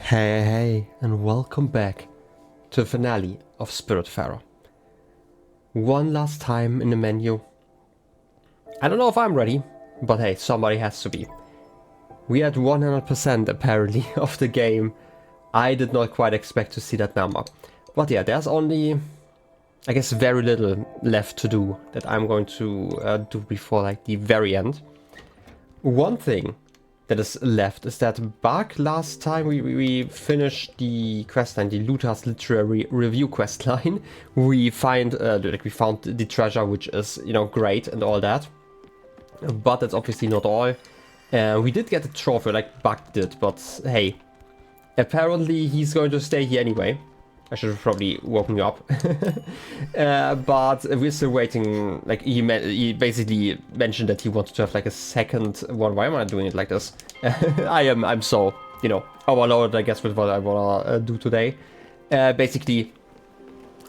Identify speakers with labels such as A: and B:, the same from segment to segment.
A: Hey, and welcome back to the finale of Spiritfarer. One last time in the menu. I don't know if I'm ready, but hey, somebody has to be. We had 100% apparently of the game. I did not quite expect to see that number. But yeah, there's only, I guess, very little left to do that I'm going to do before like the very end. One thing that is left is that back last time we finished the questline, the Luther's Literary Review questline. We found the treasure, which is, you know, great and all that. But that's obviously not all. We did get a trophy, like Buck did, but hey, apparently he's going to stay here anyway. I should have probably woken you up. But we're still waiting. Like he basically mentioned that he wanted to have like a second one. Why am I doing it like this? I'm so, you know, overloaded, I guess, with what I wanna do today. Basically,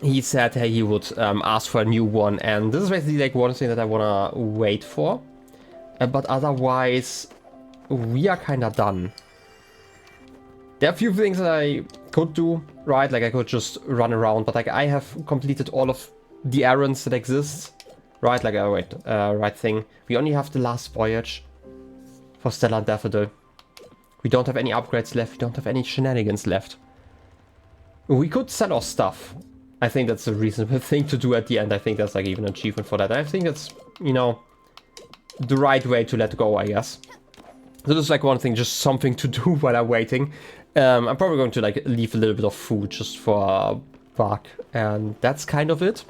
A: he said hey, he would ask for a new one, and this is basically like one thing that I wanna wait for. But otherwise, we are kind of done. There are a few things that I could do, right? Like I could just run around, but like I have completed all of the errands that exist, right? Like, right thing. We only have the last voyage for Stella and Daffodil. We don't have any upgrades left. We don't have any shenanigans left. We could sell our stuff. I think that's a reasonable thing to do at the end. I think that's like even an achievement for that. I think that's, you know, the right way to let go, I guess. So this is like one thing, just something to do while I'm waiting. I'm probably going to like leave a little bit of food just for Buck, and that's kind of it.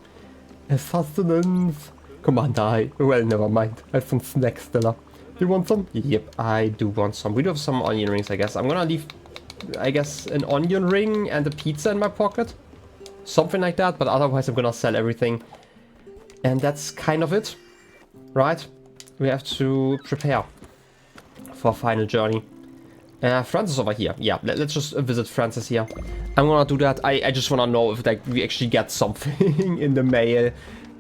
A: Sustenance. Commander, well, never mind. I have some snacks, Stella. You want some? Yep, I do want some. We do have some onion rings, I guess. I'm gonna leave, I guess, an onion ring and a pizza in my pocket. Something like that, but otherwise I'm gonna sell everything. And that's kind of it, right? We have to prepare for final journey. Francis over here. Yeah, let's just visit Francis here. I'm gonna do that. I just wanna know if like we actually get something in the mail.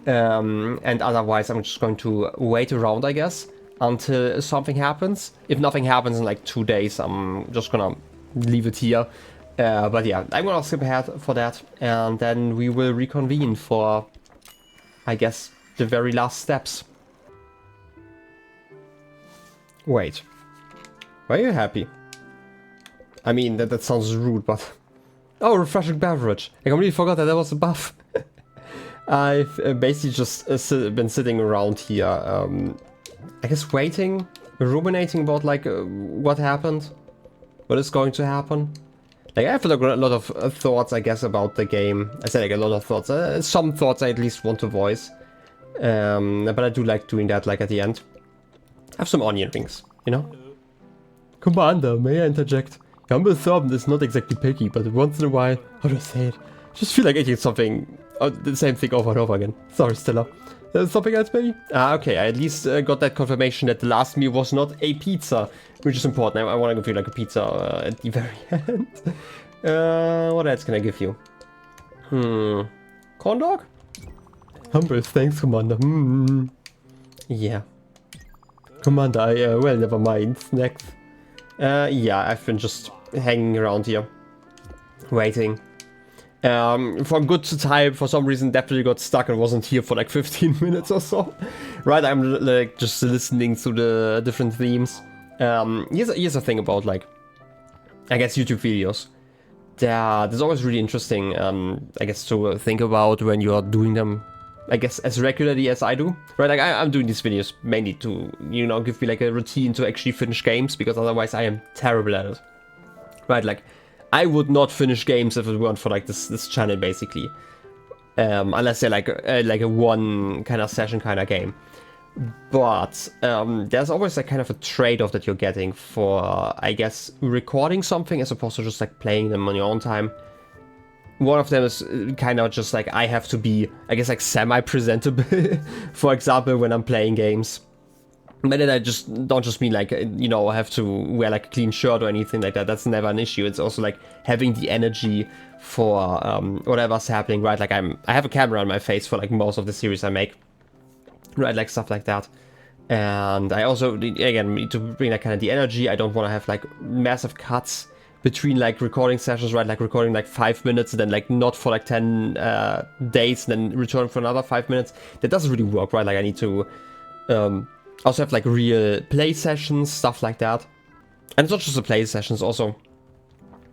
A: And otherwise I'm just going to wait around, I guess, until something happens. If nothing happens in like 2 days, I'm just gonna leave it here. But yeah, I'm gonna skip ahead for that, and then we will reconvene for, I guess, the very last steps. Wait. Why are you happy? I mean, that sounds rude, but... Oh, refreshing beverage. I completely forgot that was a buff. I've basically just been sitting around here, I guess waiting, ruminating about like what happened, what is going to happen. Like I have like a lot of thoughts, I guess, about the game. I said like a lot of thoughts, some thoughts I at least want to voice. But I do like doing that like at the end. I have some onion rings, you know? Commander, may I interject? Your humble servant is not exactly picky, but once in a while, how do I say it? Just feel like eating something, the same thing over and over again. Sorry, Stella. Something else, maybe? Okay, I at least got that confirmation that the last meal was not a pizza, which is important. I want to give you like a pizza at the very end. What else can I give you? Corn dog? Humble, thanks, Commander. Yeah. Commander, well, never mind. Snacks. Yeah, I've been just hanging around here, waiting. For a good time, for some reason, definitely got stuck and wasn't here for like 15 minutes or so. Right, I'm like just listening to the different themes. Here's a thing about like, I guess YouTube videos. There's always really interesting, I guess, to think about when you are doing them. I guess as regularly as I do, right? Like I'm doing these videos mainly to, you know, give me like a routine to actually finish games, because otherwise I am terrible at it, right? Like I would not finish games if it weren't for like this channel, basically, unless they're like a one kind of session kind of game. But there's always like kind of a trade-off that you're getting for, I guess, recording something as opposed to just like playing them on your own time. One of them is kind of just like I have to be, I guess, like semi-presentable, for example, when I'm playing games. But then I don't just mean like, you know, I have to wear like a clean shirt or anything like that. That's never an issue. It's also like having the energy for whatever's happening, right? Like I have a camera on my face for like most of the series I make, right? Like stuff like that. And I also, again, need to bring that kind of the energy. I don't want to have like massive cuts between like recording sessions, right? Like recording like 5 minutes and then like not for like 10 days and then return for another 5 minutes. That doesn't really work, right? Like I need to also have like real play sessions, stuff like that. And it's not just the play sessions, also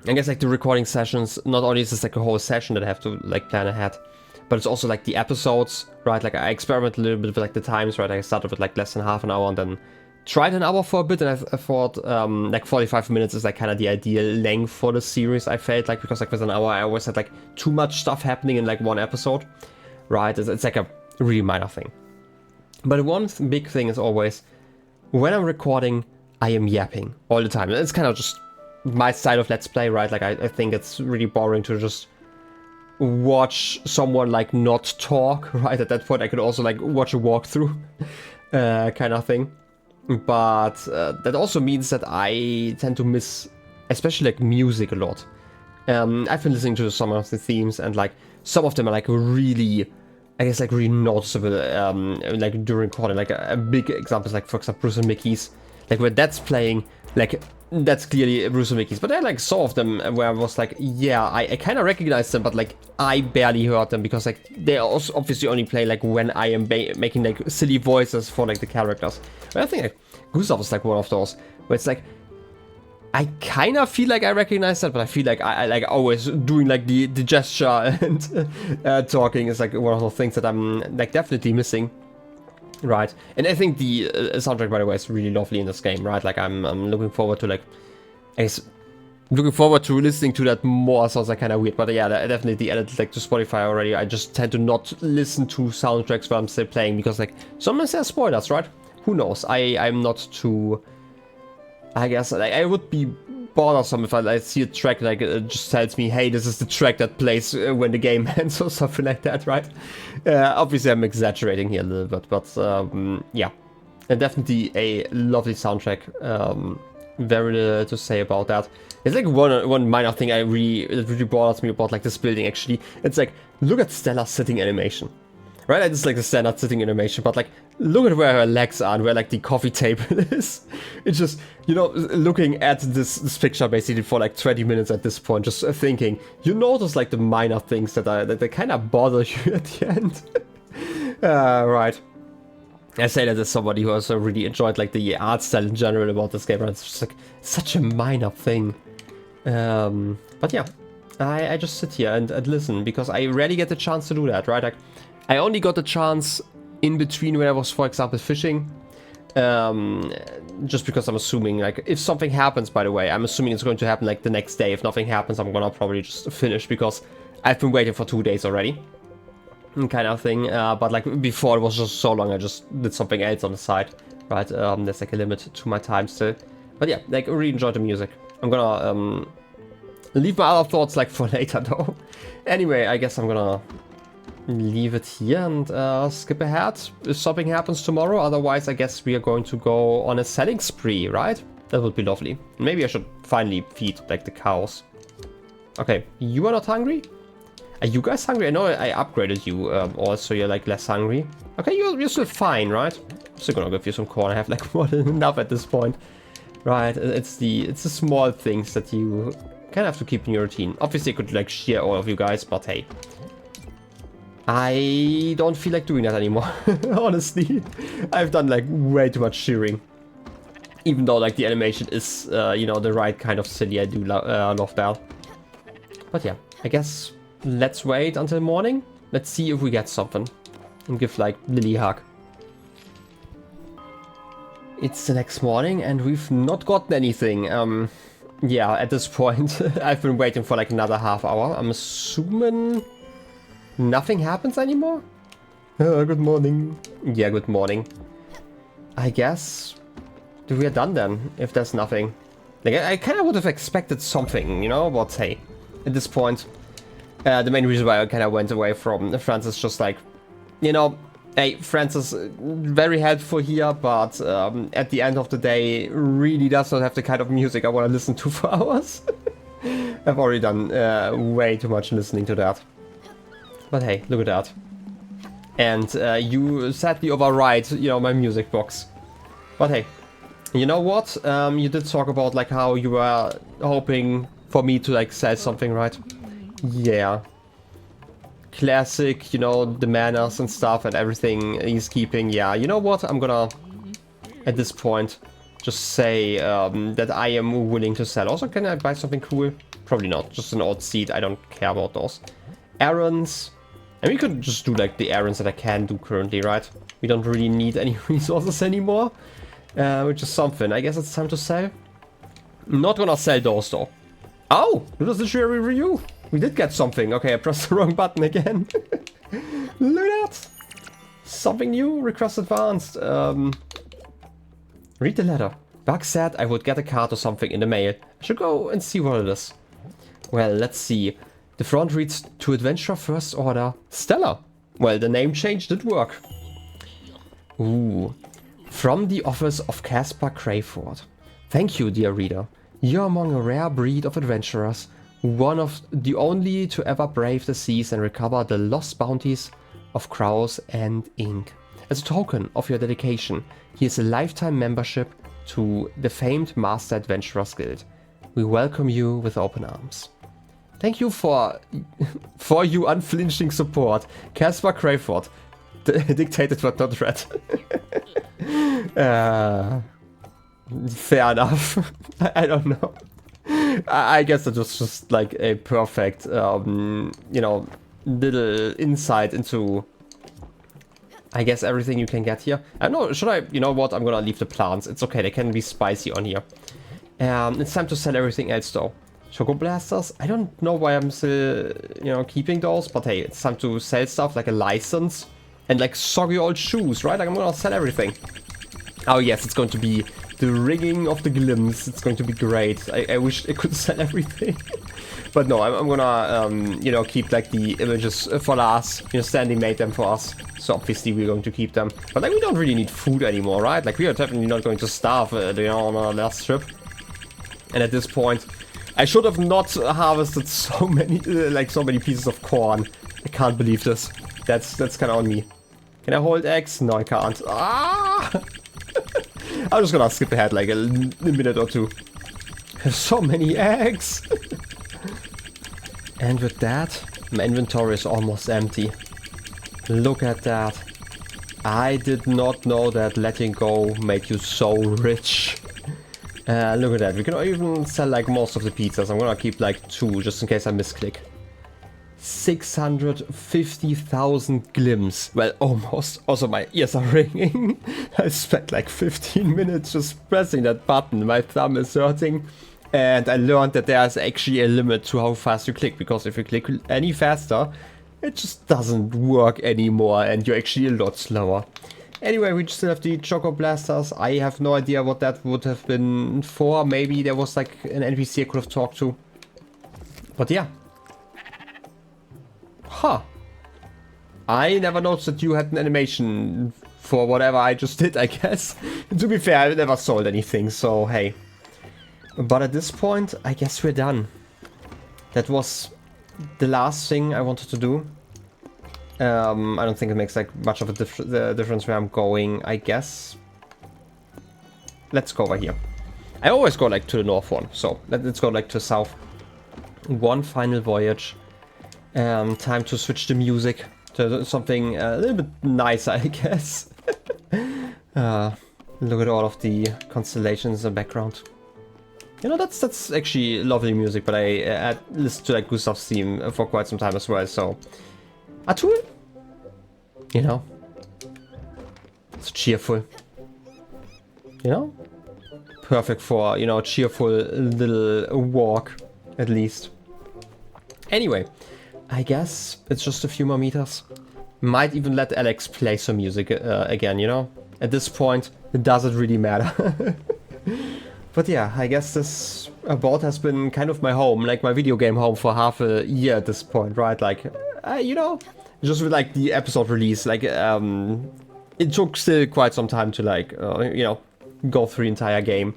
A: I guess like the recording sessions, not only is this like a whole session that I have to like plan ahead, but it's also like the episodes, right? Like I experiment a little bit with like the times, right? I started with like less than half an hour and then tried an hour for a bit, and I thought like 45 minutes is like kind of the ideal length for the series, I felt like, because like with an hour I always had like too much stuff happening in like one episode, right? It's like a really minor thing. But one big thing is always, when I'm recording, I am yapping all the time. It's kind of just my style of Let's Play, right? Like I think it's really boring to just watch someone like not talk, right? At that point I could also like watch a walkthrough kind of thing. But that also means that I tend to miss, especially like music, a lot. I've been listening to some of the themes, and like some of them are like really, I guess like really noticeable, like during recording. Like a big example is like, for example, Bruce and Mickey's. Like when that's playing, like that's clearly Bruce and Mickey's. But there are like some of them where I was like, yeah, I kind of recognize them, but like I barely heard them because like they also obviously only play like when I am making like silly voices for like the characters. But I think like Gustav is like one of those where it's like I kind of feel like I recognize that, but I feel like I like always doing like the gesture and talking is like one of the things that I'm like definitely missing. Right, and I think the soundtrack, by the way, is really lovely in this game, right? Like I'm looking forward to like, looking forward to listening to that more. Sounds like kind of weird, but yeah, I definitely added like to Spotify already. I just tend to not listen to soundtracks while I'm still playing because like sometimes there's spoilers, right? Who knows? I'm not too. I guess like, I would be bothersome if I see a track like it just tells me, hey, this is the track that plays when the game ends or something like that, right? Obviously I'm exaggerating here a little bit, but yeah, and definitely a lovely soundtrack. Very little to say about that. It's like one minor thing it really bothers me about like this building actually. It's like, look at Stella's sitting animation. Right, I just like the standard sitting animation, but like, look at where her legs are and where like the coffee table is. It's just, you know, looking at this picture basically for like 20 minutes at this point, just thinking, you notice like the minor things that they kind of bother you at the end. Right. I say that as somebody who also really enjoyed like the art style in general about this game, right? It's just like such a minor thing. But yeah, I just sit here and listen because I rarely get the chance to do that, right? Like, I only got the chance in between when I was, for example, fishing. Just because I'm assuming, like, if something happens, by the way, I'm assuming it's going to happen, like, the next day. If nothing happens, I'm gonna probably just finish because I've been waiting for 2 days already. Kind of thing. But, like, before it was just so long, I just did something else on the side, right? There's, like, a limit to my time still. But, yeah, like, I really enjoyed the music. I'm gonna, leave my other thoughts, like, for later, though. Anyway, I guess I'm gonna leave it here and skip ahead if something happens tomorrow. Otherwise, I guess we are going to go on a selling spree, right? That would be lovely. Maybe I should finally feed like the cows. Okay, you are not hungry? Are you guys hungry? I know I upgraded you also, you're like less hungry. Okay, you're still fine, right? I'm still gonna give you some corn. I have like more than enough at this point. Right, it's the small things that you kind of have to keep in your routine. Obviously I could like share all of you guys, but hey, I don't feel like doing that anymore. Honestly, I've done like way too much shearing. Even though like the animation is, you know, the right kind of silly, I do love that. But yeah, I guess let's wait until morning. Let's see if we get something. And give like Lily a hug. It's the next morning and we've not gotten anything. Yeah, at this point, I've been waiting for like another half hour. I'm assuming nothing happens anymore? Good morning. Yeah, good morning. I guess we are done then, if there's nothing. Like, I kind of would have expected something, you know, but hey, at this point, the main reason why I kind of went away from Francis just like, you know, hey, Francis, very helpful here, but at the end of the day, really does not have the kind of music I want to listen to for hours. I've already done way too much listening to that. But hey, look at that. And you sadly override, you know, my music box. But hey, you know what? You did talk about like how you were hoping for me to like sell something, right? Yeah. Classic, you know, the manners and stuff and everything he's keeping. Yeah, you know what? I'm gonna, at this point, just say that I am willing to sell. Also, can I buy something cool? Probably not. Just an old seed. I don't care about those. Errands. And we could just do like the errands that I can do currently, right? We don't really need any resources anymore. Which is something. I guess it's time to sell. I'm not gonna sell those though. Oh! It was literally a review. We did get something. Okay, I pressed the wrong button again. Look at that! Something new. Request advanced. Read the letter. Buck said I would get a card or something in the mail. I should go and see what it is. Well, let's see. The front reads, to Adventurer First Order, Stella. Well, the name change did work. Ooh. From the office of Caspar Crayford. Thank you, dear reader. You're among a rare breed of adventurers, one of the only to ever brave the seas and recover the lost bounties of crows and ink. As a token of your dedication, here's a lifetime membership to the famed Master Adventurers Guild. We welcome you with open arms. Thank you for your unflinching support, Caspar Crayford. Dictated but not read. Fair enough. I don't know. I guess that was just like a perfect, you know, little insight into, I guess, everything you can get here. I don't know, should I, you know what, I'm gonna leave the plants. It's okay, they can be spicy on here. It's time to sell everything else though. Choco Blasters, I don't know why I'm still, you know, keeping those, but hey, it's time to sell stuff like a license and like soggy old shoes, right? Like I'm gonna sell everything. Oh yes, it's going to be the rigging of the glimpse. It's going to be great. I wish I could sell everything. But no, I'm gonna, you know, keep like the images for us. You know, Stanley made them for us. So obviously we're going to keep them. But like we don't really need food anymore, right? Like we are definitely not going to starve, you know, on our last trip. And at this point, I should have not harvested so many, like so many pieces of corn. I can't believe this. That's kind of on me. Can I hold eggs? No, I can't. Ah! I'm just gonna skip ahead like a minute or two. There's so many eggs! And with that, my inventory is almost empty. Look at that. I did not know that letting go made you so rich. Look at that. We can even sell like most of the pizzas. I'm gonna keep like 2 just in case I misclick. 650,000 glims. Well, almost. Also, my ears are ringing. I spent like 15 minutes just pressing that button. My thumb is hurting. And I learned that there's actually a limit to how fast you click. Because if you click any faster, it just doesn't work anymore. And you're actually a lot slower. Anyway, we still have the Choco Blasters. I have no idea what that would have been for. Maybe there was like an NPC I could have talked to. But yeah. Huh. I never noticed that you had an animation for whatever I just did, I guess. To be fair, I never sold anything, so hey. But at this point, I guess we're done. That was the last thing I wanted to do. I don't think it makes like much of a difference where I'm going, I guess. Let's go over here. I always go like to the north one, so let's go like to the south. One final voyage. Time to switch the music to something a little bit nicer, I guess. Look at all of the constellations in the background. You know, that's actually lovely music, but I listened to like Gustav's theme for quite some time as well, so... A tool? You know? It's cheerful. You know? Perfect for, you know, a cheerful little walk, at least. Anyway. I guess it's just a few more meters. Might even let Alex play some music again, you know? At this point, it doesn't really matter. But yeah, I guess this boat has been kind of my home, like my video game home for half a year at this point, right? Like, you know, just with like the episode release, like, it took still quite some time to like, you know, go through the entire game,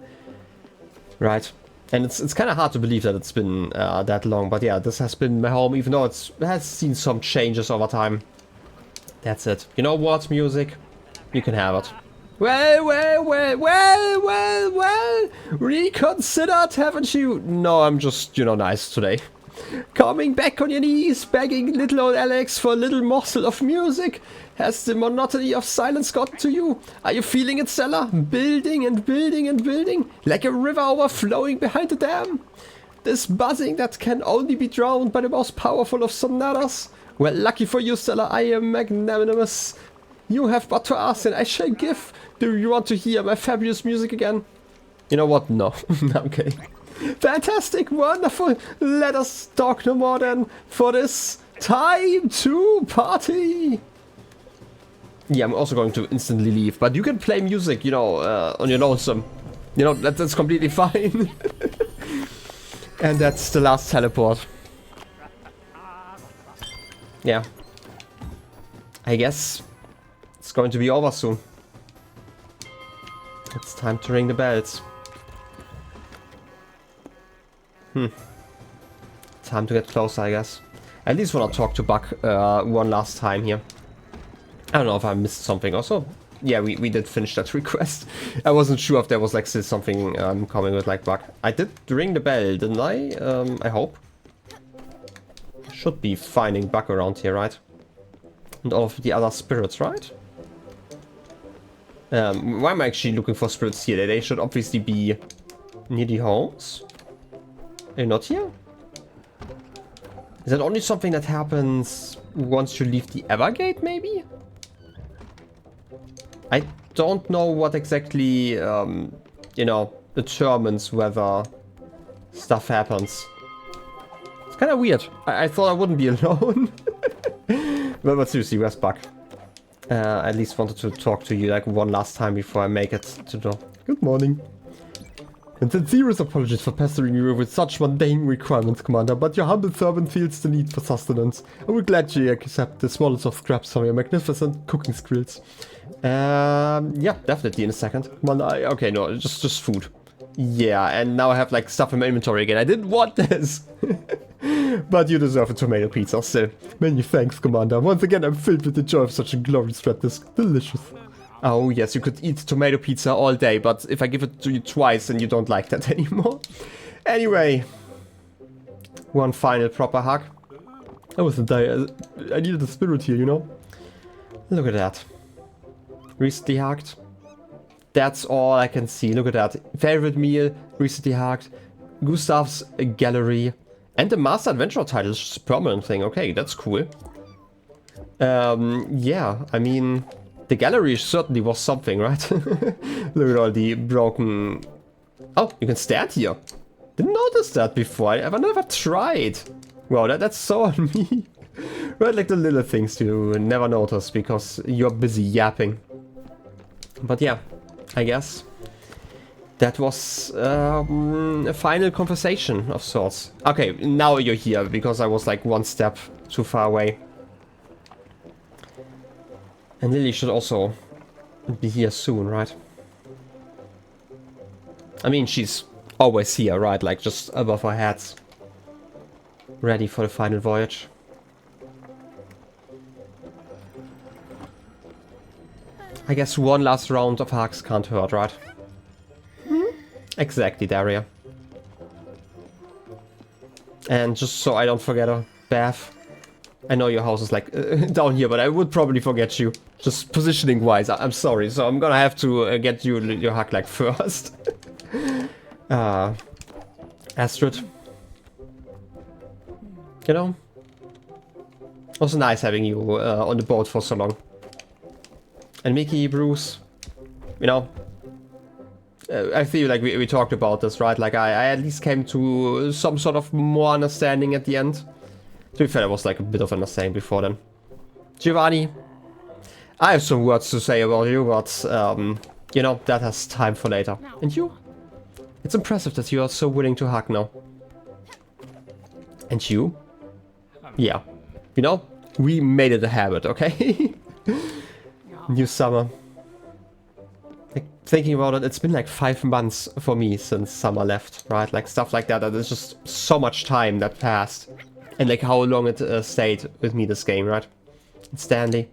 A: right? And it's kind of hard to believe that it's been that long, but yeah, this has been my home, even though it has seen some changes over time. That's it. You know what, music? You can have it. Well, reconsidered, haven't you? No, I'm just, nice today. Coming back on your knees, begging little old Alex for a little morsel of music. Has the monotony of silence gotten to you? Are you feeling it, Stella? Building and building and building, like a river overflowing behind the dam? This buzzing that can only be drowned by the most powerful of sonatas? Well, lucky for you, Stella, I am magnanimous. You have but to ask and I shall give. Do you want to hear my fabulous music again? You know what? No. Okay. Fantastic, wonderful. Let us talk no more then, for this time to party. Yeah, I'm also going to instantly leave, but you can play music, on your lonesome. That's completely fine. And that's the last teleport. Yeah. I guess it's going to be over soon. It's time to ring the bells. Time to get closer, I guess. At least want to talk to Buck one last time here. I don't know if I missed something. Also, yeah, we did finish that request. I wasn't sure if there was like still something coming with like Buck. I did ring the bell, didn't I? I hope. Should be finding Buck around here, right? And all of the other spirits, right? Why am I actually looking for spirits here? They should obviously be near the homes. They're not here? Is that only something that happens once you leave the Evergate, maybe? I don't know what exactly, determines whether stuff happens. It's kind of weird. I thought I wouldn't be alone. But seriously, where's Buck? I at least wanted to talk to you like one last time before I make it to the... Good morning. And sincerest apologies for pestering you with such mundane requirements, Commander, but your humble servant feels the need for sustenance. I would gladly accept the smallest of scraps from your magnificent cooking skills. Yeah, definitely in a second. Commander, okay, no, just food. Yeah, and now I have like stuff in my inventory again. I didn't want this. But you deserve a tomato pizza still. Many thanks, Commander. Once again, I'm filled with the joy of such a glorious red disc. Delicious. Oh yes, you could eat tomato pizza all day, but if I give it to you twice, then you don't like that anymore. Anyway, one final proper hug. I wasn't there. I needed a spirit here, Look at that. Recently hugged. That's all I can see. Look at that. Favorite meal, recently hugged. Gustav's gallery. And the Master Adventurer title is a permanent thing. Okay, that's cool. Yeah, I mean... The gallery certainly was something, right? Look at all the broken... Oh, you can stand here. Didn't notice that before. I've never tried. Wow, that's so on me. Right, like the little things you never notice because you're busy yapping. But yeah, I guess that was a final conversation of sorts. Okay, now you're here because I was like one step too far away. And Lily should also be here soon, right? I mean, she's always here, right? Like, just above our heads. Ready for the final voyage. I guess one last round of hugs can't hurt, right? Exactly, Daria. And just so I don't forget her, Beth. I know your house is like down here, but I would probably forget you. Just positioning wise, I'm sorry. So I'm gonna have to get you your hug like first. Astrid. Also nice having you on the boat for so long. And Mickey, Bruce, I feel like we talked about this, right? Like I at least came to some sort of more understanding at the end. To be fair, there was like a bit of understanding before then. Giovanni, I have some words to say about you, but, that has time for later. And you? It's impressive that you are so willing to hug now. And you? Yeah. We made it a habit, okay? New summer. Like, thinking about it, it's been like 5 months for me since summer left, right? Like, stuff like that. There's just so much time that passed. And like how long it stayed with me, this game, right? And Stanley.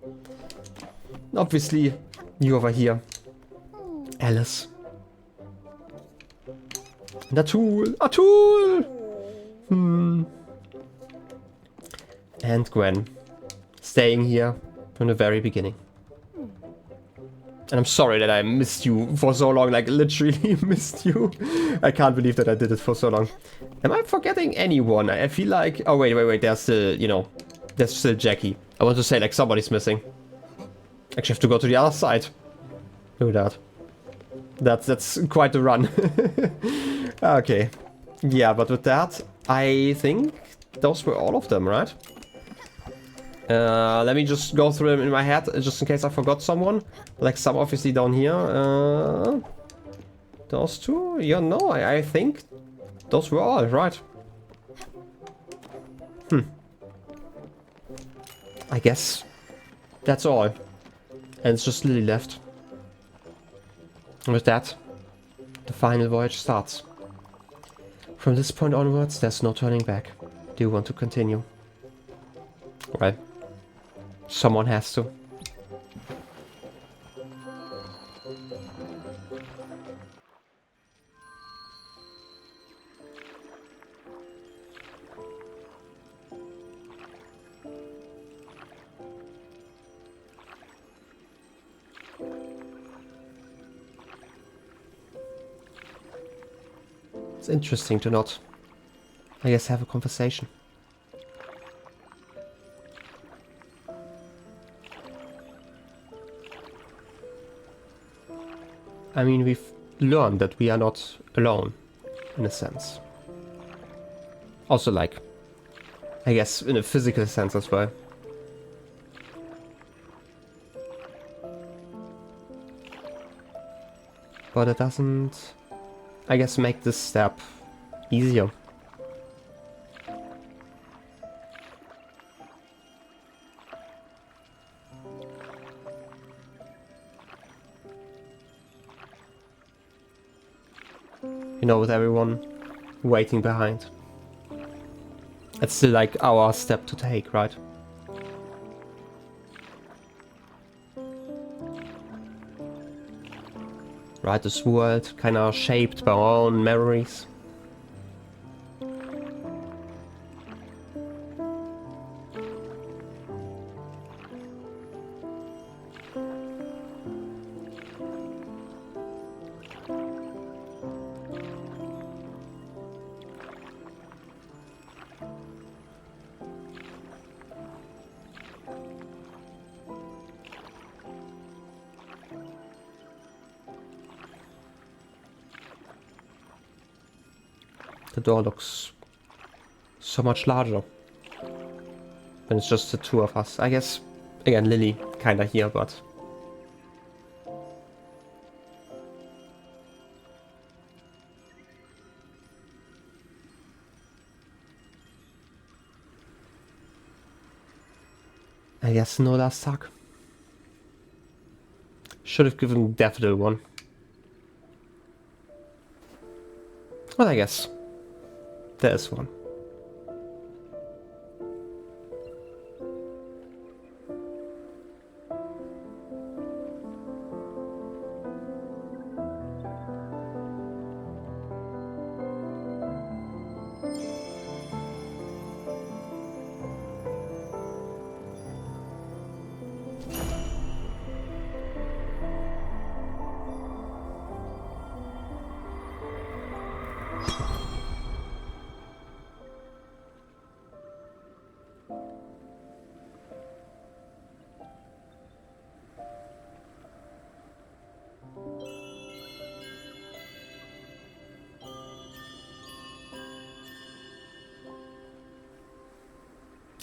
A: Obviously, you over here. Alice. And Atul! Atul! And Gwen. Staying here from the very beginning. And I'm sorry that I missed you for so long, like literally missed you. I can't believe that I did it for so long. Am I forgetting anyone? I feel like... Oh, wait, there's still, you know, there's still Jackie. I want to say like somebody's missing. Actually have to go to the other side. Look at that. That's quite a run. Okay. Yeah, but with that, I think those were all of them, right? Let me just go through them in my head, just in case I forgot someone. Like some obviously down here. Those two? Yeah, no, I think those were all, right? I guess that's all. And it's just Lily left. And with that, the final voyage starts. From this point onwards, there's no turning back. Do you want to continue? Well, someone has to. It's interesting to not, I guess, have a conversation. I mean, we've learned that we are not alone, in a sense. Also, like, I guess, in a physical sense as well. But it doesn't, I guess, make this step easier. You know, with everyone waiting behind. It's still like our step to take, right? Right, this world kind of shaped by our own memories. The door looks so much larger when it's just the two of us. I guess, again, Lily kinda here, but... I guess no last tag. Should have given Daffodil one. Well, I guess there's one.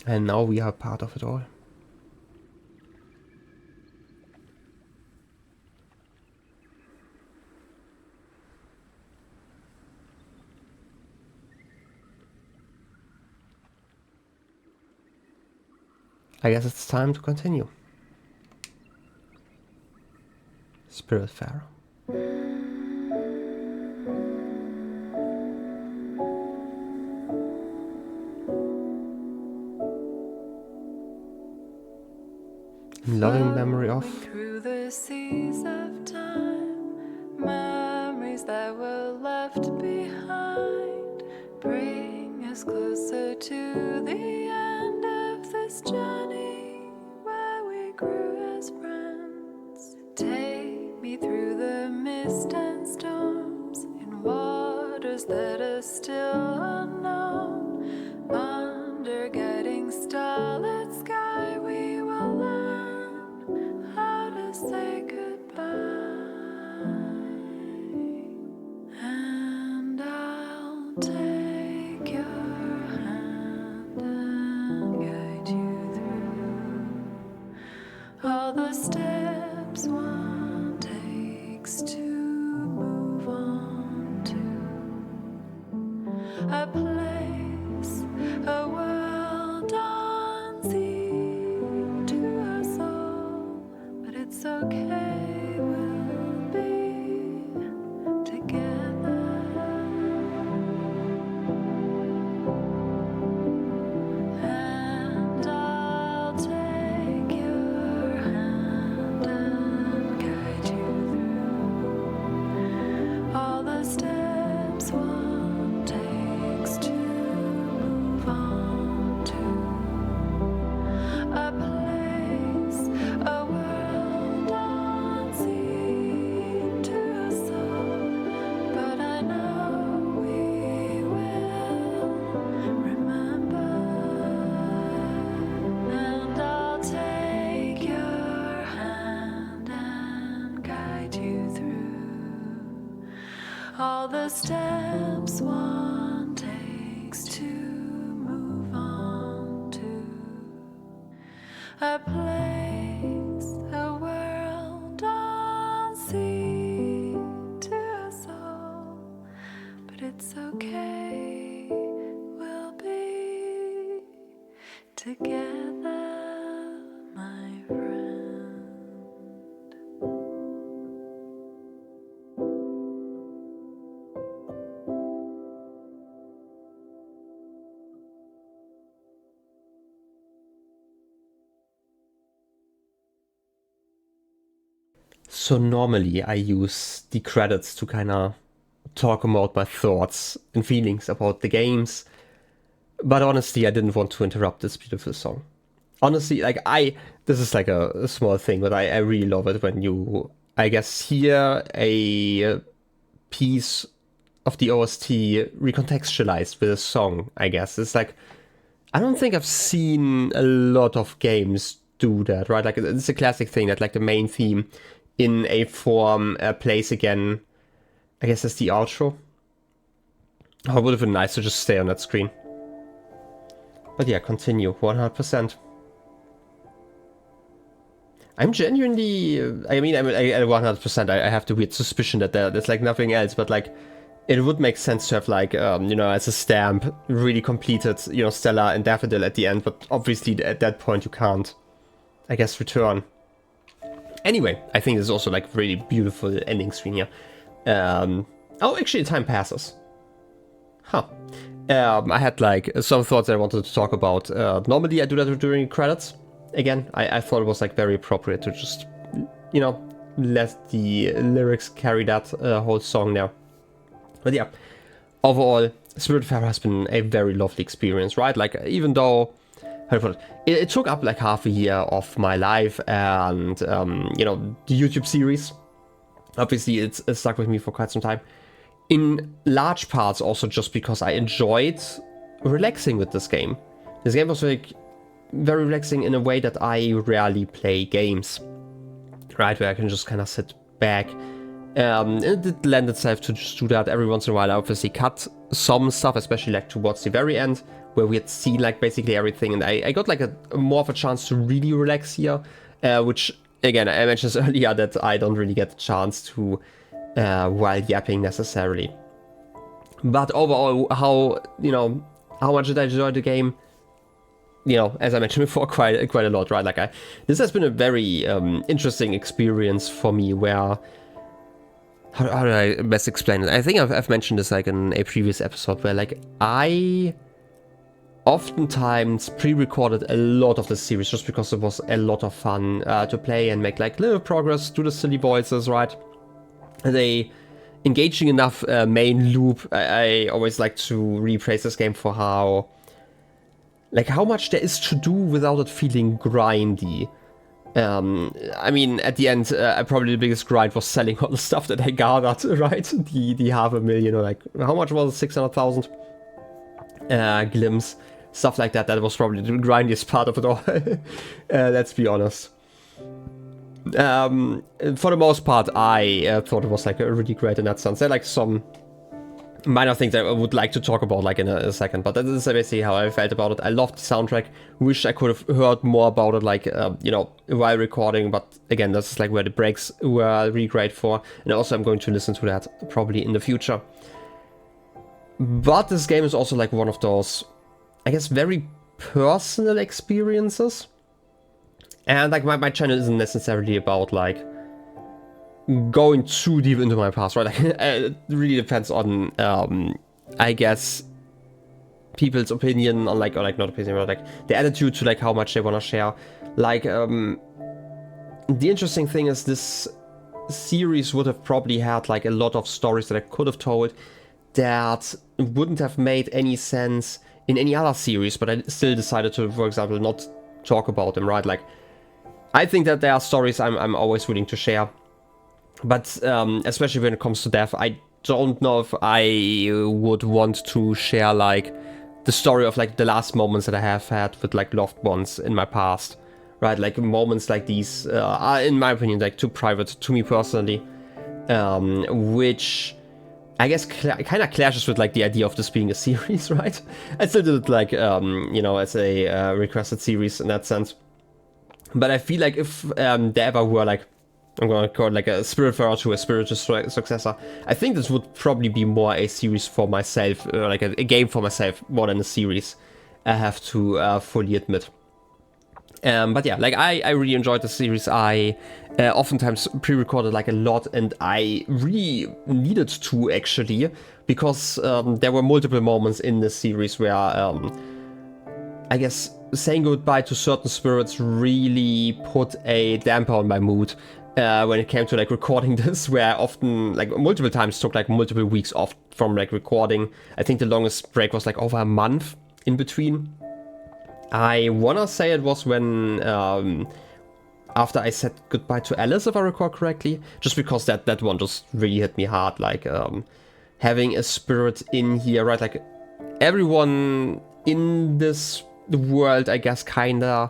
A: And now we are part of it all. I guess it's time to continue. Spiritfarer. In loving memory of...
B: Through the seas of time, us closer to the end of this journey where we grew as friends. Take me through the mist and storms in waters that are still unknown. Under guiding starlit sky, we will learn how to say goodbye. And I'll take your hand and guide you through all the steps one takes to move on to a place, a world unseen to us all. But it's okay, we'll be together. And I'll take your hand and guide you through all the steps one takes to move on to a place, a world unseen to us all. But I know we will remember. And I'll take your hand and guide you through all the steps one takes to move on to a place, a world unseen to us all. But it's okay, we'll be together, my friend.
A: So normally I use the credits to kind of talk about my thoughts and feelings about the games, but honestly I didn't want to interrupt this beautiful song. Honestly, like this is like a small thing, but I really love it when you, I guess, hear a piece of the OST recontextualized with a song, I guess. It's like, I don't think I've seen a lot of games do that, right? Like, it's a classic thing that, like, the main theme in a form plays again, I guess, as the outro. Oh, it would have been nice to just stay on that screen. But yeah, continue, 100%. I'm genuinely, I mean, at 100%, I have the weird suspicion that there's like nothing else, but like, it would make sense to have like, you know, as a stamp, really completed, you know, Stella and Daffodil at the end, but obviously at that point you can't, I guess, return. Anyway, I think there's also like really beautiful ending screen here. Oh, actually time passes. Huh. I had like some thoughts that I wanted to talk about. Normally I do that during credits. Again, I thought it was like very appropriate to just, you know, let the lyrics carry that whole song now. But yeah, overall, Spiritfarer has been a very lovely experience, right? Like, even though, how do I put it took up like half a year of my life, and, you know, the YouTube series, obviously it's stuck with me for quite some time. In large parts also just because I enjoyed relaxing with this game. This game was like very relaxing in a way that I rarely play games, right? Where I can just kind of sit back. It did lend itself to just do that every once in a while. I obviously cut some stuff, especially like towards the very end, where we had seen like basically everything, and I got like a more of a chance to really relax here, which again, I mentioned this earlier that I don't really get the chance to while yapping necessarily. But overall, how much did I enjoy the game? You know, as I mentioned before, quite a lot, right? Like, this has been a very interesting experience for me, where, how do I best explain it? I think I've mentioned this like in a previous episode, where like I oftentimes pre-recorded a lot of the series just because it was a lot of fun to play and make like little progress, do the silly voices, right? And engaging enough main loop. I always like to repraise this game for how much there is to do without it feeling grindy. I mean, at the end, probably the biggest grind was selling all the stuff that I gathered, right? The 500,000, or like, how much was it? 600,000 glims, stuff like that. That was probably the grindiest part of it all. Let's be honest. For the most part, I thought it was like really great in that sense. There are like some minor things that I would like to talk about like in a second, but that is basically how I felt about it. I loved the soundtrack. Wish I could have heard more about it, like you know, while recording. But again, this is like where the breaks were really great for, and also I'm going to listen to that probably in the future. But this game is also like one of those, I guess, very personal experiences. And like my channel isn't necessarily about like going too deep into my past, right? Like, it really depends on, I guess, people's opinion on like, or like not opinion, but like the attitude to like how much they want to share. Like, the interesting thing is this series would have probably had like a lot of stories that I could have told that wouldn't have made any sense in any other series, but I still decided to, for example, not talk about them, right? Like, I think that there are stories I'm always willing to share. But especially when it comes to death, I don't know if I would want to share like the story of like the last moments that I have had with like loved ones in my past, right? Like moments like these are, in my opinion, like too private to me personally, which I guess kind of clashes with like the idea of this being a series, right? I still did it like you know, as a requested series in that sense. But I feel like if there ever were like, I'm going to call it like a Spiritfarer to a spiritual successor, I think this would probably be more a series for myself, like a game for myself, more than a series, I have to fully admit. But yeah, like I really enjoyed the series. I oftentimes pre-recorded like a lot, and I really needed to actually, because there were multiple moments in this series where I guess saying goodbye to certain spirits really put a damper on my mood. When it came to like recording this, where I often like multiple times took like multiple weeks off from like recording. I think the longest break was like over a month in between. I wanna say it was when after I said goodbye to Alice, if I recall correctly, just because that one just really hit me hard, like having a spirit in here, right? Like everyone in this world, I guess, kinda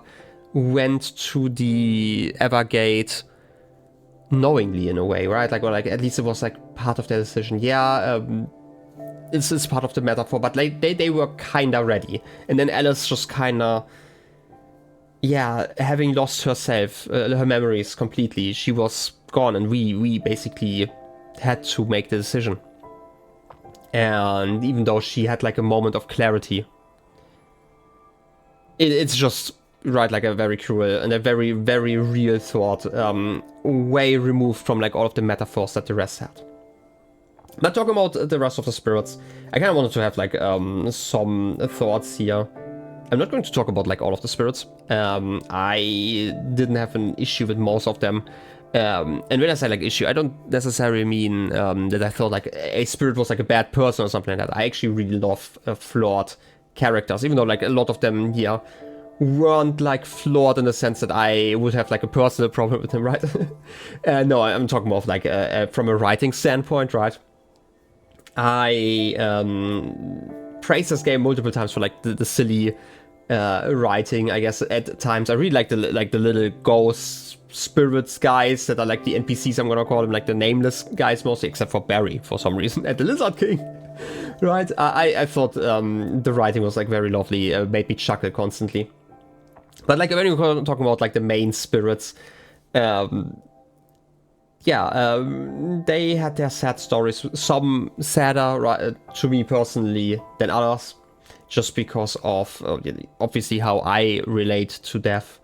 A: went to the Evergate knowingly in a way, right? Like, or like at least it was like part of their decision. Yeah, it's part of the metaphor, but like they were kinda ready, and then Alice just kinda, yeah, having lost herself, her memories completely, she was gone, and we basically had to make the decision. And even though she had like a moment of clarity, it's just, right, like a very cruel and a very, very real thought, way removed from like all of the metaphors that the rest had. But talking about the rest of the spirits, I kind of wanted to have like some thoughts here. I'm not going to talk about like all of the spirits. I didn't have an issue with most of them. And when I say like issue, I don't necessarily mean that I thought like a spirit was like a bad person or something like that. I actually really love flawed characters, even though like a lot of them here weren't like flawed in the sense that I would have like a personal problem with him, right? No, I'm talking more of like from a writing standpoint, right? I praised this game multiple times for like the silly writing, I guess, at times. I really like the little ghost spirits guys that are like the NPCs, I'm gonna call them, like the nameless guys mostly, except for Barry for some reason, and the Lizard King. Right? I thought the writing was like very lovely, made me chuckle constantly. But like when we're talking about like the main spirits, they had their sad stories. Some sadder to me personally than others, just because of obviously how I relate to death.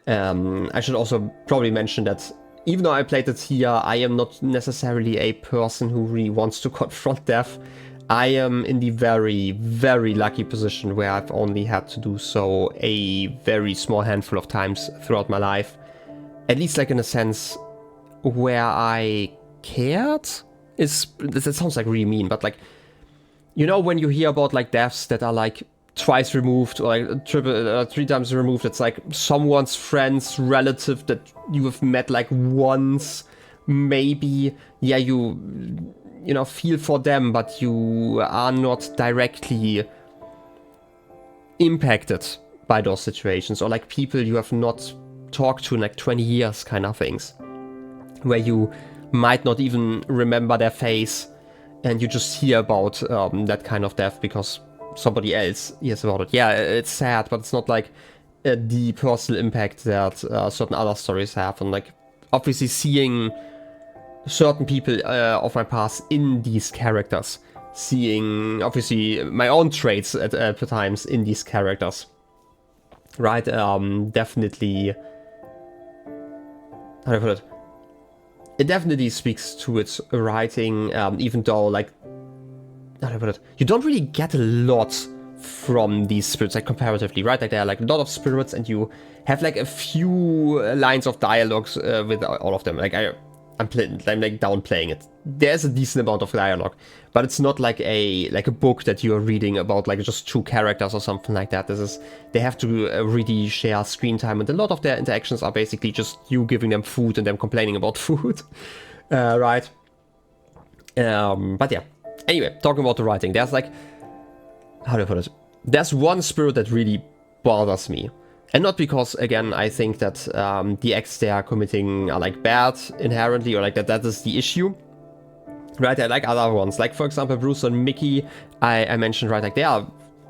A: I should also probably mention that even though I played it here, I am not necessarily a person who really wants to confront death. I am in the very, very lucky position where I've only had to do so a very small handful of times throughout my life. At least like in a sense where I cared is, that sounds like really mean, but like, you know, when you hear about like deaths that are like twice removed or like three times removed, it's like someone's friend's relative that you have met like once, maybe, yeah, you know, feel for them, but you are not directly impacted by those situations, or like people you have not talked to in like 20 years kind of things, where you might not even remember their face, and you just hear about that kind of death because somebody else hears about it. Yeah, it's sad, but it's not like the personal impact that certain other stories have. And like, obviously seeing certain people of my past in these characters, seeing obviously my own traits at times in these characters, right? Definitely, how do I put it? It definitely speaks to its writing, even though, like, how do I put it? You don't really get a lot from these spirits, like, comparatively, right? Like, there are, like, a lot of spirits, and you have, like, a few lines of dialogues with all of them. Like, I'm like downplaying it. There's a decent amount of dialogue, but it's not like a book that you're reading about like just two characters or something like that. They have to really share screen time, and a lot of their interactions are basically just you giving them food and them complaining about food, right? But yeah. Anyway, talking about the writing, there's like, how do I put it? There's one spirit that really bothers me. And not because, again, I think that the acts they are committing are like bad inherently, or like that is the issue. Right, I like other ones. Like, for example, Bruce and Mickey, I mentioned, right, like they are,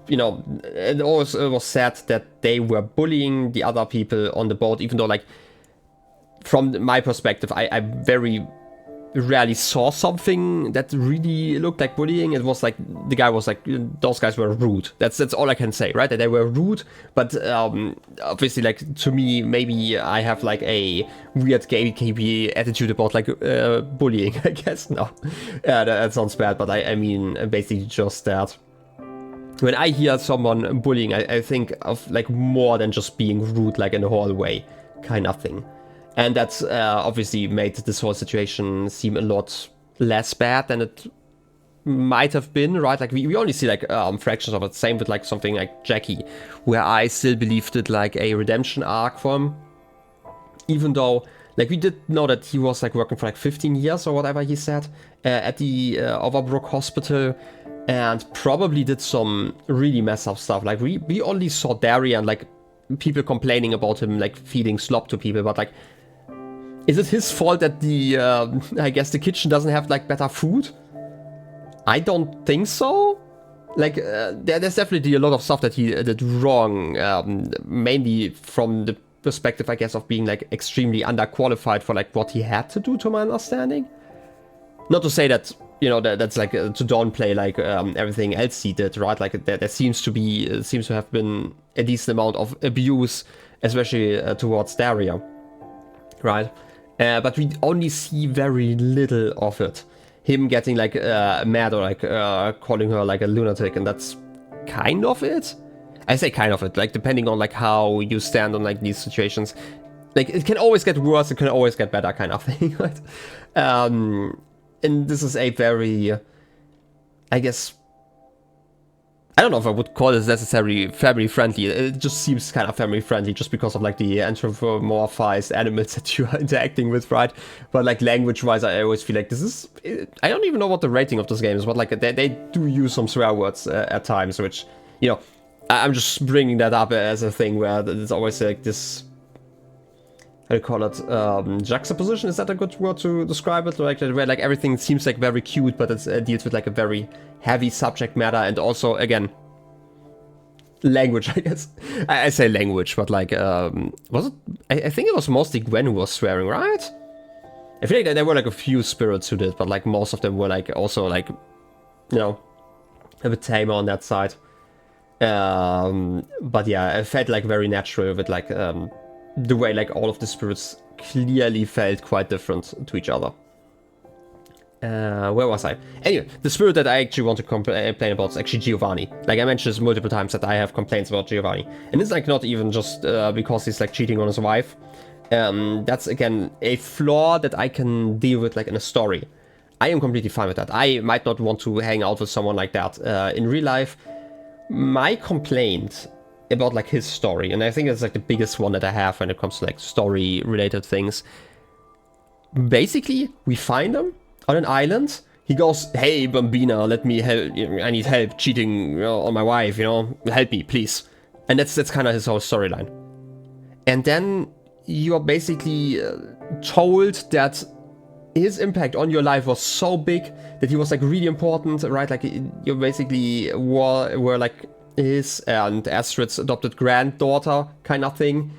A: you know, it always was said that they were bullying the other people on the boat, even though, like, from my perspective, I very rarely saw something that really looked like bullying. It was like the guy was like, those guys were rude. That's all I can say, right? That they were rude, but obviously, like, to me, maybe I have like a weird gatekeepy attitude about like bullying, I guess. No, that sounds bad, but I mean basically just that. When I hear someone bullying, I think of like more than just being rude, like in the hallway kind of thing. And that's obviously made this whole situation seem a lot less bad than it might have been, right? Like, we only see like fractions of it. Same with like something like Jackie, where I still believed it like a redemption arc for him. Even though, like, we did know that he was like working for like 15 years or whatever he said at the Overbrook Hospital, and probably did some really messed up stuff. Like, we only saw Daria and like people complaining about him like feeding slop to people, but like, is it his fault that the, I guess the kitchen doesn't have, like, better food? I don't think so. Like, there's definitely a lot of stuff that he did wrong, mainly from the perspective, I guess, of being, like, extremely underqualified for, like, what he had to do, to my understanding. Not to say that, you know, that's, like, to downplay, like, everything else he did, right? Like, there seems to have been a decent amount of abuse, especially towards Daria, right? But we only see very little of it. Him getting like mad or like calling her like a lunatic, and that's kind of it. I say kind of it, like depending on like how you stand on like these situations. Like, it can always get worse, it can always get better kind of thing, right? And this is a very, I guess, I don't know if I would call this necessarily family friendly. It just seems kind of family friendly just because of like the anthropomorphized animals that you are interacting with, right? But like language wise, I always feel like this is, I don't even know what the rating of this game is, but like they do use some swear words at times, which, you know, I'm just bringing that up as a thing where there's always like this, how do you call it, juxtaposition? Is that a good word to describe it? Like, where like everything seems like very cute, but it deals with like a very heavy subject matter, and also, again, language, I guess. I say language, but like, was it? I think it was mostly Gwen who was swearing, right? I feel like there were like a few spirits who did, but like most of them were like also like, you know, a bit tamer on that side. But yeah, it felt like very natural with like, the way like all of the spirits clearly felt quite different to each other. Where was I? Anyway, the spirit that I actually want to complain about is actually Giovanni. Like, I mentioned this multiple times that I have complaints about Giovanni. And it's like not even just because he's like cheating on his wife. That's again a flaw that I can deal with like in a story. I am completely fine with that. I might not want to hang out with someone like that in real life. My complaint about like his story, and I think it's like the biggest one that I have when it comes to like story related things. Basically, we find him on an island. He goes, "Hey, Bambina, let me help. I need help cheating on my wife. Help me, please." And that's kind of his whole storyline. And then you are basically told that his impact on your life was so big that he was like really important, right? Like you basically were like his and Astrid's adopted granddaughter kind of thing.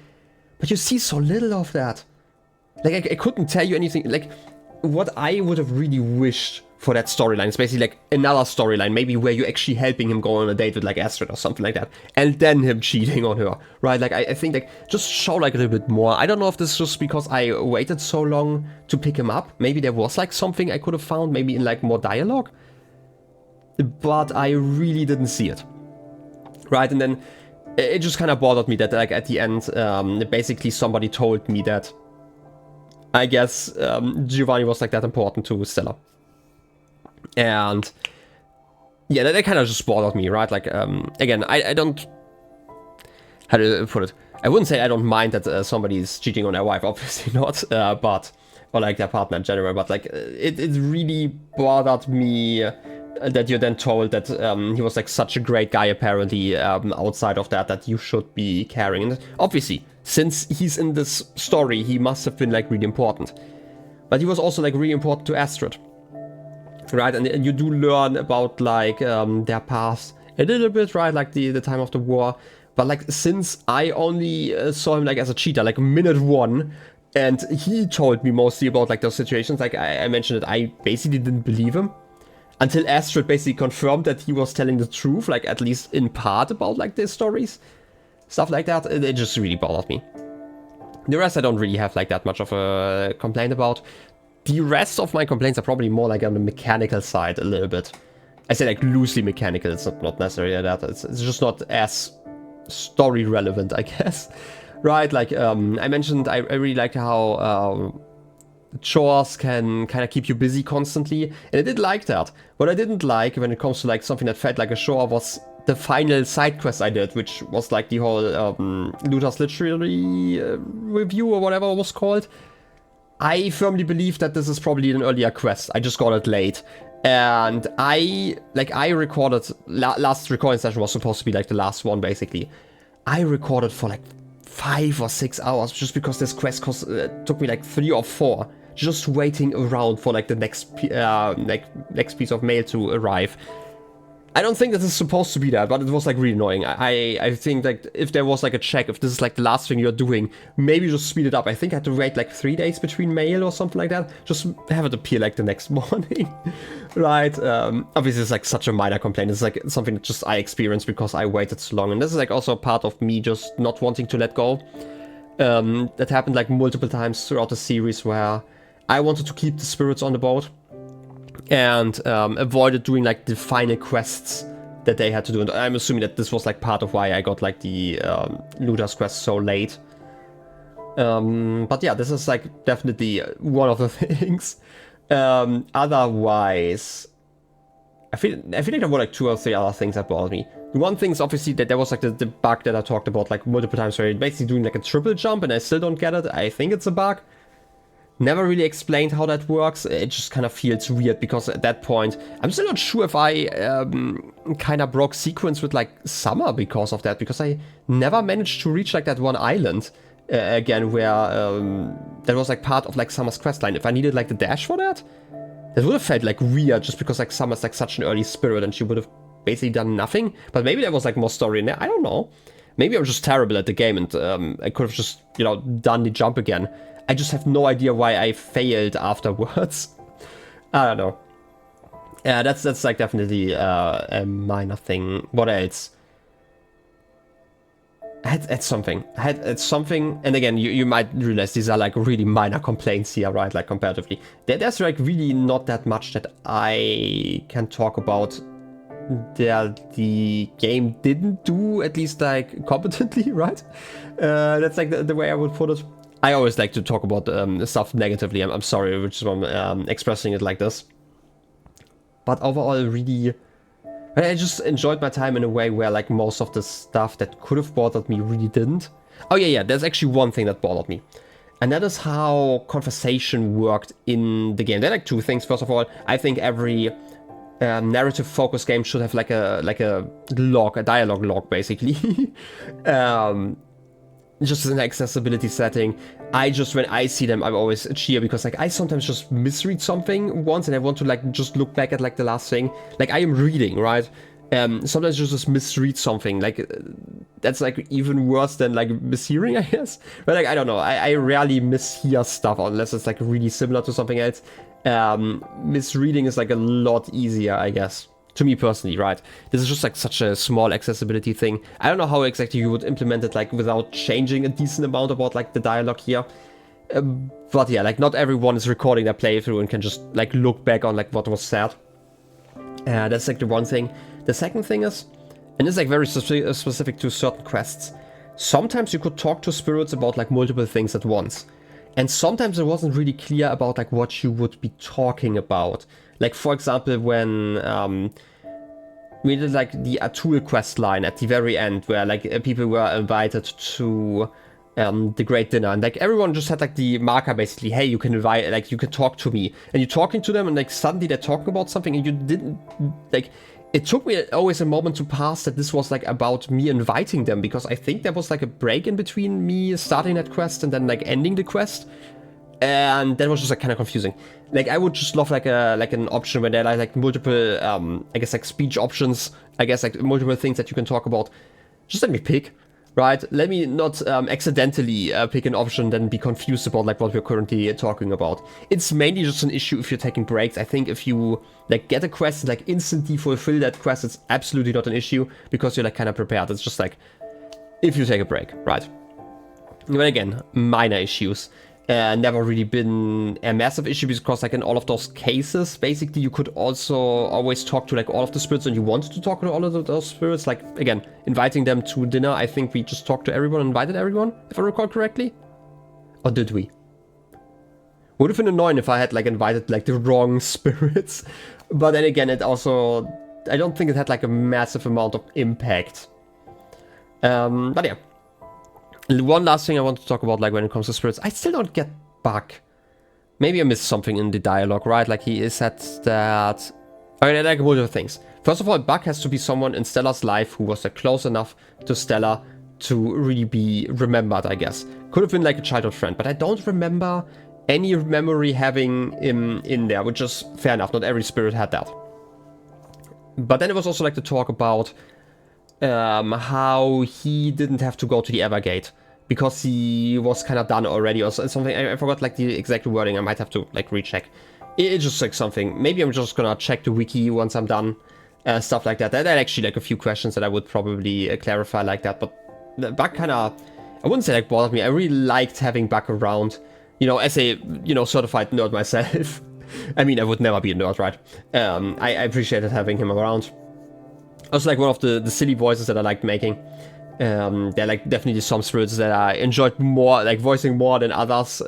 A: But you see so little of that. Like I couldn't tell you anything. Like what I would have really wished for that storyline is basically like another storyline, maybe where you're actually helping him go on a date with like Astrid or something like that, and then him cheating on her, right? Like I think like just show like a little bit more. I don't know if this is just because I waited so long to pick him up. Maybe there was like something I could have found, maybe in like more dialogue, but I really didn't see it, right? And then it just kind of bothered me that like at the end, basically somebody told me that I guess Giovanni was like that important to Stella. And yeah, that kind of just bothered me, right? Like, again, I don't, how to put it? I wouldn't say I don't mind that somebody is cheating on their wife, obviously not, but, or like their partner in general, but like, it really bothered me that you're then told that he was like such a great guy apparently outside of that you should be caring. And obviously, since he's in this story, he must have been like really important. But he was also like really important to Astrid. Right, and you do learn about like their past a little bit, right? Like the time of the war. But like since I only saw him like as a cheater, like minute one, and he told me mostly about like those situations. Like I mentioned it, I basically didn't believe him until Astrid basically confirmed that he was telling the truth, like at least in part about like their stories, stuff like that. It just really bothered me. The rest I don't really have like that much of a complaint about. The rest of my complaints are probably more like on the mechanical side a little bit. I say like loosely mechanical, it's not necessarily that. It's just not as story relevant, I guess. Right, like I mentioned, I really like how chores can kind of keep you busy constantly. And I did like that. What I didn't like when it comes to like something that felt like a chore was the final side quest I did, which was like the whole Luther's Literary Review or whatever it was called. I firmly believe that this is probably an earlier quest. I just got it late. And I recorded, last recording session was supposed to be like the last one basically. I recorded for like 5 or 6 hours just because this quest took me like 3 or 4. Just waiting around for like the next piece of mail to arrive. I don't think this is supposed to be that, but it was like really annoying. I think like if there was like a check, if this is like the last thing you're doing, maybe just speed it up. I think I had to wait like 3 days between mail or something like that. Just have it appear like the next morning, right? Obviously it's like such a minor complaint. It's like something that just I experienced because I waited so long. And this is like also part of me just not wanting to let go. That happened like multiple times throughout the series where I wanted to keep the spirits on the boat. And avoided doing like the final quests that they had to do. And I'm assuming that this was like part of why I got like the Luther's quest so late. But yeah, this is like definitely one of the things. Otherwise, I feel like there were like 2 or 3 other things that bothered me. The one thing is obviously that there was like the bug that I talked about like multiple times where you're basically doing like a triple jump and I still don't get it. I think it's a bug. Never really explained how that works. It just kind of feels weird because at that point, I'm still not sure if I kind of broke sequence with like Summer because of that, because I never managed to reach like that one island again where that was like part of like Summer's questline. If I needed like the dash for that, that would have felt like weird just because like Summer's like such an early spirit and she would have basically done nothing. But maybe there was like more story in there. I don't know. Maybe I'm just terrible at the game and I could have just, done the jump again. I just have no idea why I failed afterwards. I don't know. Yeah, that's like definitely a minor thing. What else? I had something, and again, you might realize these are like really minor complaints here, right? Like comparatively. There's like really not that much that I can talk about that the game didn't do, at least like competently, right? That's like the way I would put it. I always like to talk about stuff negatively. I'm sorry, which is why I'm expressing it like this. but overall really... I just enjoyed my time in a way where like most of the stuff that could have bothered me really didn't. Oh yeah, there's actually one thing that bothered me. And that is how conversation worked in the game. There are like two things. First of all, I think every narrative focused game should have like a log, a dialogue log basically. Just as an accessibility setting. When I see them, I always cheer because like I sometimes just misread something once and I want to like just look back at like the last thing. Like I am reading, right? Sometimes you just misread something. Like that's like even worse than like mishearing, I guess. But like I don't know, I rarely mishear stuff unless it's like really similar to something else. Misreading is like a lot easier, I guess. To me personally, right? This is just like such a small accessibility thing. I don't know how exactly you would implement it like without changing a decent amount about like the dialogue here. But yeah, like not everyone is recording their playthrough and can just like look back on like what was said. That's like the one thing. The second thing is, and it's like very specific to certain quests, sometimes you could talk to spirits about like multiple things at once. And sometimes it wasn't really clear about like what you would be talking about. Like for example, when we did like the Atul quest line at the very end, where like people were invited to the Great Dinner, and like everyone just had like the marker basically, hey, you can invite, like you can talk to me, and you're talking to them, and like suddenly they're talking about something, and you didn't like. It took me always a moment to pass that this was like about me inviting them, because I think there was like a break in between me starting that quest and then like ending the quest. And that was just like kind of confusing. Like I would just love like an option where there are like multiple I guess like speech options, I guess like multiple things that you can talk about. Just let me pick, right? Let me not accidentally pick an option then be confused about like what we're currently talking about. It's mainly just an issue if you're taking breaks. I think if you like get a quest and like instantly fulfill that quest, it's absolutely not an issue because you're like kind of prepared. It's just like if you take a break, right? But again, minor issues. Never really been a massive issue because like in all of those cases, basically you could also always talk to like all of the spirits and you wanted to talk to all of those spirits. Like again, inviting them to dinner, I think we just talked to everyone, invited everyone, if I recall correctly. Or did we? Would have been annoying if I had like invited like the wrong spirits. But then again, it also, I don't think it had like a massive amount of impact. But yeah. One last thing I want to talk about, like when it comes to spirits, I still don't get Buck. Maybe I missed something in the dialogue, right? Like he said that... Okay, like multiple things. First of all, Buck has to be someone in Stella's life who was like close enough to Stella to really be remembered, I guess. Could have been like a childhood friend, but I don't remember any memory having him in there, which is fair enough. Not every spirit had that. But then it was also like the talk about how he didn't have to go to the Evergate because he was kind of done already or something. I forgot like the exact wording. I might have to like recheck. It's just like something. Maybe I'm just gonna check the wiki once I'm done. Stuff like that. There are actually like a few questions that I would probably clarify like that. But Buck kind of, I wouldn't say like bothered me. I really liked having Buck around. You know, as a, you know, certified nerd myself. I mean, I would never be a nerd, right? I appreciated having him around. Also, like one of the silly voices that I liked making. There are like definitely some spirits that I enjoyed more, like voicing more than others,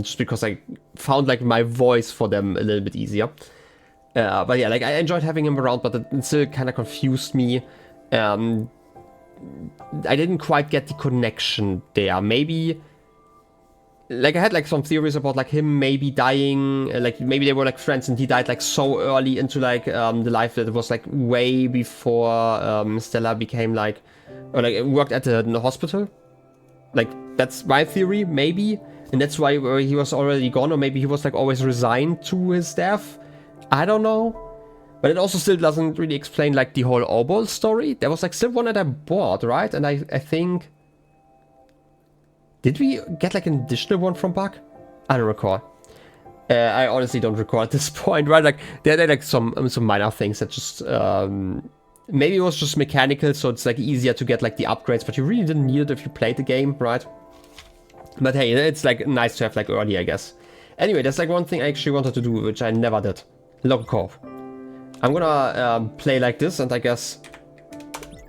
A: just because I found like my voice for them a little bit easier. But yeah, like I enjoyed having him around, but it still kind of confused me. I didn't quite get the connection there. Maybe, like I had like some theories about like him maybe dying, like maybe they were like friends and he died like so early into like the life that it was like way before Stella became like, or like worked at the hospital. Like that's my theory, maybe, and that's why he was already gone, or maybe he was like always resigned to his death. I don't know, but it also still doesn't really explain like the whole Obol story. There was like still one that I bought, right? And I think, did we get like an additional one from Buck? I don't recall. I honestly don't recall at this point, right? Like there are like some minor things that just maybe it was just mechanical, so it's like easier to get like the upgrades, but you really didn't need it if you played the game, right? But hey, it's like nice to have like early, I guess. Anyway, there's like one thing I actually wanted to do, which I never did. Local co-op. I'm gonna play like this, and I guess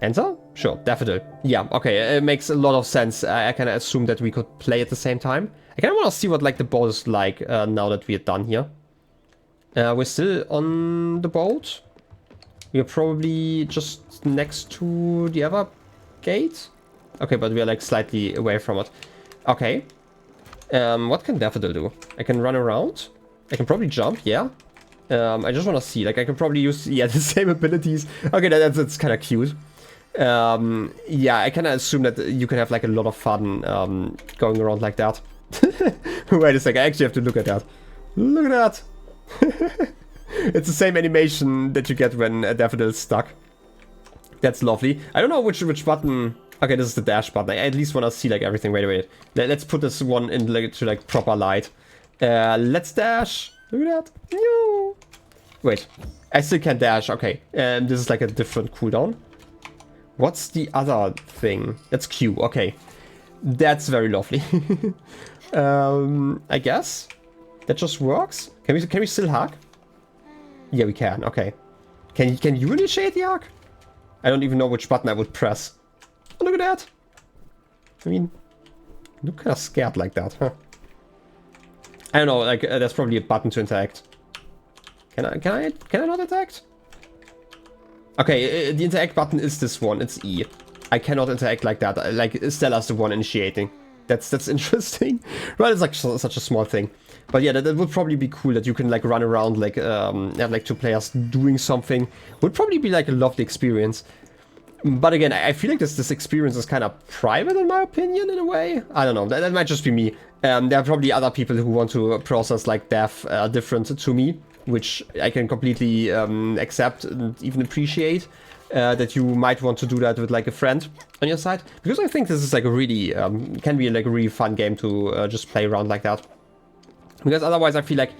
A: enter? Sure, daffodil. Yeah, okay, it makes a lot of sense. I kind of assume that we could play at the same time. I kind of want to see what like the boss is like now that we're done here. We're still on the boat. We're probably just next to the other gate. Okay, but we're like slightly away from it. Okay. What can Daffodil do? I can run around. I can probably jump, yeah. I just want to see. Like, I can probably use, yeah, the same abilities. Okay, that's kind of cute. Yeah, I kind of assume that you can have like a lot of fun going around like that. Wait a second, I actually have to look at that. Look at that. It's the same animation that you get when a Daffodil is stuck. That's lovely. I don't know which button. Okay, this is the dash button. I at least want to see like everything. Wait. Let's put this one in like, to like proper light. Let's dash. Look at that. No. Wait, I still can't dash. Okay, this is like a different cooldown. What's the other thing? That's Q. Okay, that's very lovely. I guess that just works. Can we still hug? Yeah, we can. Okay. Can you initiate the hug? I don't even know which button I would press. Oh, look at that. I mean, you look kind of scared like that, huh? I don't know. Like, there's probably a button to interact. Can I not interact? Okay, the interact button is this one. It's E. I cannot interact like that. Like, Stella's the one initiating. That's interesting. Right, it's like such a small thing. But yeah, that would probably be cool that you can like run around like have like two players doing something. Would probably be like a lovely experience. But again, I feel like this experience is kind of private in my opinion in a way. I don't know. That might just be me. There are probably other people who want to process like death different to me, which I can completely accept and even appreciate. That you might want to do that with like a friend on your side, because I think this is like a really can be like a really fun game to just play around like that. Because otherwise I feel like,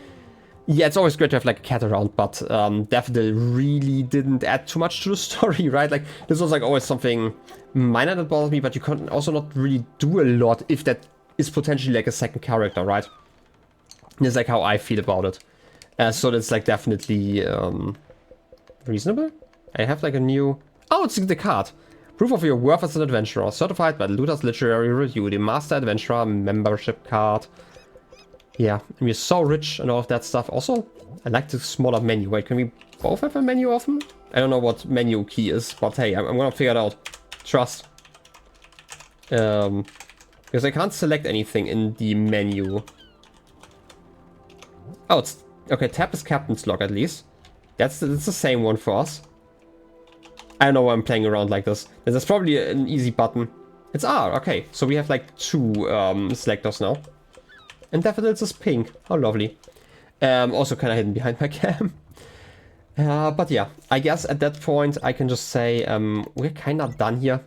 A: yeah, it's always great to have like a cat around, but Daffodil really didn't add too much to the story, right? Like this was like always something minor that bothered me, but you can also not really do a lot if that is potentially like a second character, right? That's like how I feel about it. So that's like definitely reasonable. I have like a new... Oh, it's the card. Proof of your worth as an adventurer. Certified by Luther's Literary Review. The Master Adventurer membership card. Yeah, and we're so rich and all of that stuff. Also, I like the smaller menu. Wait, can we both have a menu of them? I don't know what menu key is, but hey, I'm gonna figure it out. Trust. Because I can't select anything in the menu. Oh, it's... Okay, tap is Captain's Log at least. That's the same one for us. I don't know why I'm playing around like this. There's probably an easy button. It's R, okay. So we have like two selectors now. And Daffodils is pink. How lovely. Also kind of hidden behind my cam. But yeah, I guess at that point I can just say we're kind of done here.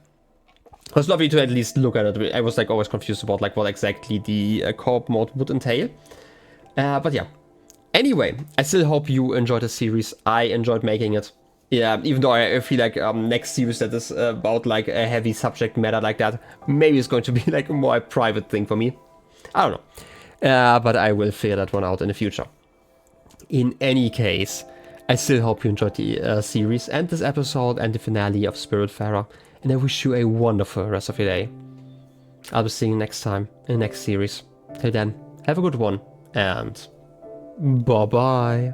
A: It was lovely to at least look at it. I was like always confused about like what exactly the co-op mode would entail. But yeah. Anyway, I still hope you enjoyed the series. I enjoyed making it. Yeah, even though I feel like next series that is about like a heavy subject matter like that, maybe it's going to be like a more private thing for me. I don't know. But I will figure that one out in the future. In any case, I still hope you enjoyed the series and this episode and the finale of Spiritfarer. And I wish you a wonderful rest of your day. I'll be seeing you next time in the next series. Till then, have a good one and bye-bye.